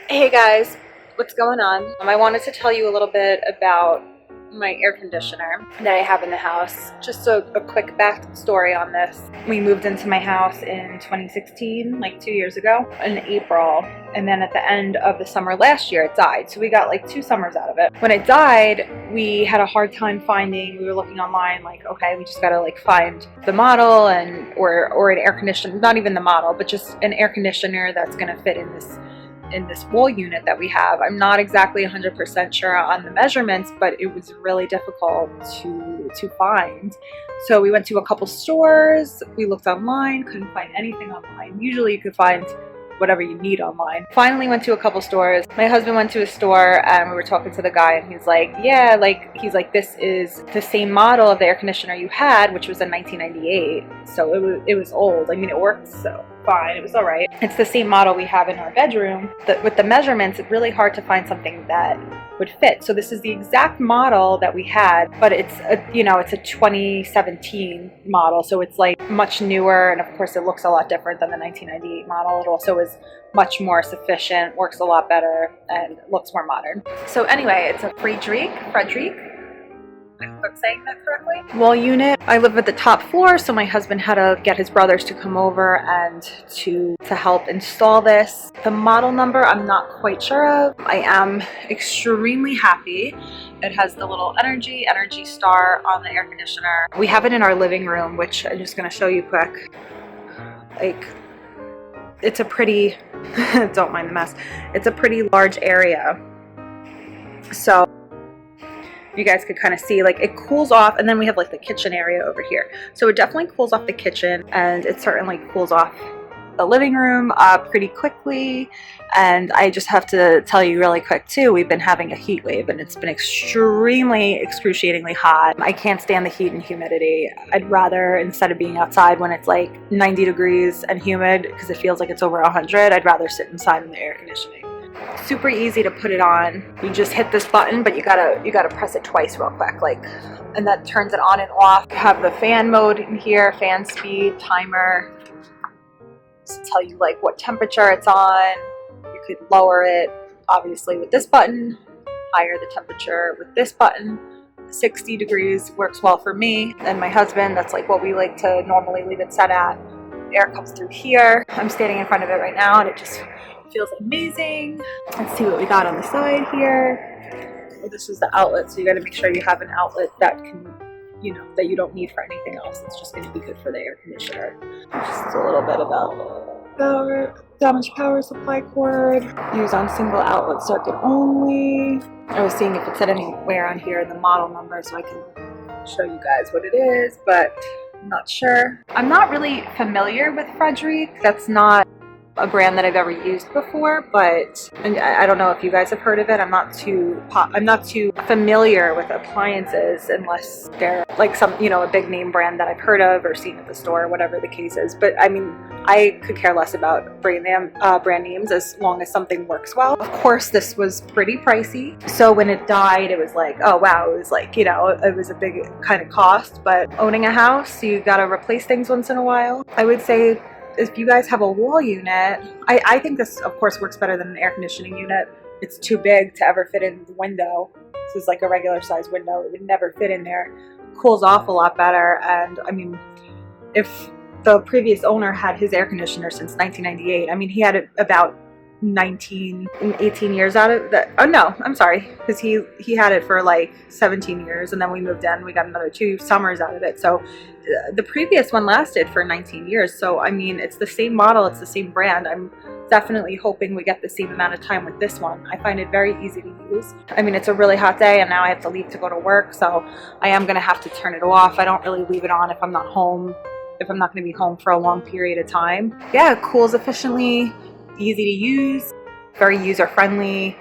Hey guys, what's going on? I wanted to tell you a little bit about my air conditioner that I have in the house. Just a quick backstory on this. We moved into my house in 2016, like 2 years ago, in April. And then at the end of the summer last year, it died. So we got like 2 summers out of it. When it died, we had a hard time finding, we were looking online, like, okay, we just gotta like find the model and or an air conditioner, not even the model, but just an air conditioner that's gonna fit in this wall unit that we have. I'm not exactly 100% sure on the measurements, but it was really difficult to find. So we went to a couple stores, we looked online, couldn't find anything online. Usually you could find whatever you need online. Finally went to a couple stores. My husband went to a store and we were talking to the guy and he's like, yeah, this is the same model of the air conditioner you had, which was in 1998. So it was old. I mean, it worked so fine. It was all right. It's the same model we have in our bedroom. With the measurements, it's really hard to find something that would fit. So this is the exact model that we had, but it's a 2017 model. So it's like much newer. And of course it looks a lot different than the 1998 model. It also is much more sufficient, works a lot better, and looks more modern. So anyway, it's a Friedrich, I hope I'm saying that correctly, wall unit. I live at the top floor, so my husband had to get his brothers to come over and to help install this. The model number I'm not quite sure of. I am extremely happy. It has the little energy star on the air conditioner. We have it in our living room, which I'm just going to show you quick. Like, it's a pretty, don't mind the mess, it's a pretty large area. So you guys could kind of see, like, it cools off, and then we have like the kitchen area over here. So it definitely cools off the kitchen, and it certainly cools off the living room pretty quickly. And I just have to tell you really quick too, we've been having a heat wave and it's been excruciatingly hot. I can't stand the heat and humidity. I'd rather, instead of being outside when it's like 90 degrees and humid because it feels like it's over 100, I'd rather sit inside in the air conditioning. Super easy to put it on. You just hit this button, but you gotta press it twice real quick, like, and that turns it on and off. You have the fan mode in here, fan speed, timer, just to tell you like what temperature it's on. You could lower it obviously with this button, higher the temperature with this button. 60 degrees works well for me and my husband. That's like what we like to normally leave it set at. Air comes through here. I'm standing in front of it right now and it just feels amazing. Let's see what we got on the side here. Oh, this is the outlet, so you got to make sure you have an outlet that can, that you don't need for anything else. It's just going to be good for the air conditioner. Just a little bit about power, damaged power supply cord. Use on single outlet circuit only. I was seeing if it said anywhere on here the model number so I can show you guys what it is, but I'm not sure. I'm not really familiar with Friedrich. That's not a brand that I've ever used before, but and I don't know if you guys have heard of it. I'm not too familiar with appliances unless they're like some, a big name brand that I've heard of or seen at the store, whatever the case is. But I mean, I could care less about brand names as long as something works well. Of course, this was pretty pricey. So when it died, it was like, oh wow, it was like, it was a big kind of cost. But owning a house, you got to replace things once in a while. I would say, if you guys have a wall unit, I think this of course works better than an air conditioning unit. It's too big to ever fit in the window. This is like a regular size window. It would never fit in there. Cools off a lot better. And I mean, if the previous owner had his air conditioner since 1998, I mean, he had it about 18 years out of that. Oh no, I'm sorry, because he had it for like 17 years and then we moved in. We got another 2 summers out of it. So the previous one lasted for 19 years. So I mean, it's the same model, it's the same brand. I'm definitely hoping we get the same amount of time with this one. I find it very easy to use. I mean, it's a really hot day and now I have to leave to go to work, so I am gonna have to turn it off. I don't really leave it on if I'm not home, if I'm not gonna be home for a long period of time. Yeah, it cools efficiently, easy to use, very user-friendly,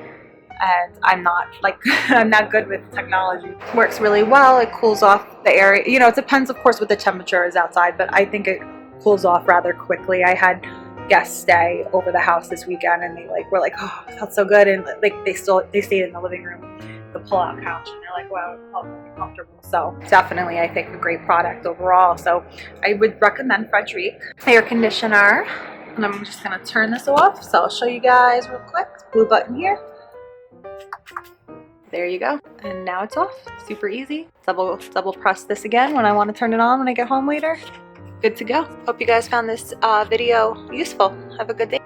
and I'm not good with technology. Works really well. It cools off the area. It depends of course what the temperature is outside, but I think it cools off rather quickly. I had guests stay over the house this weekend and they were like, oh, it felt so good, and like they stayed in the living room, the pull-out couch, and they're like, wow, it felt really comfortable. So definitely, I think a great product overall. So I would recommend Friedrich air conditioner. And I'm just gonna turn this off. So I'll show you guys real quick. Blue button here. There you go. And now it's off. Super easy. Double press this again when I want to turn it on when I get home later. Good to go. Hope you guys found this video useful. Have a good day.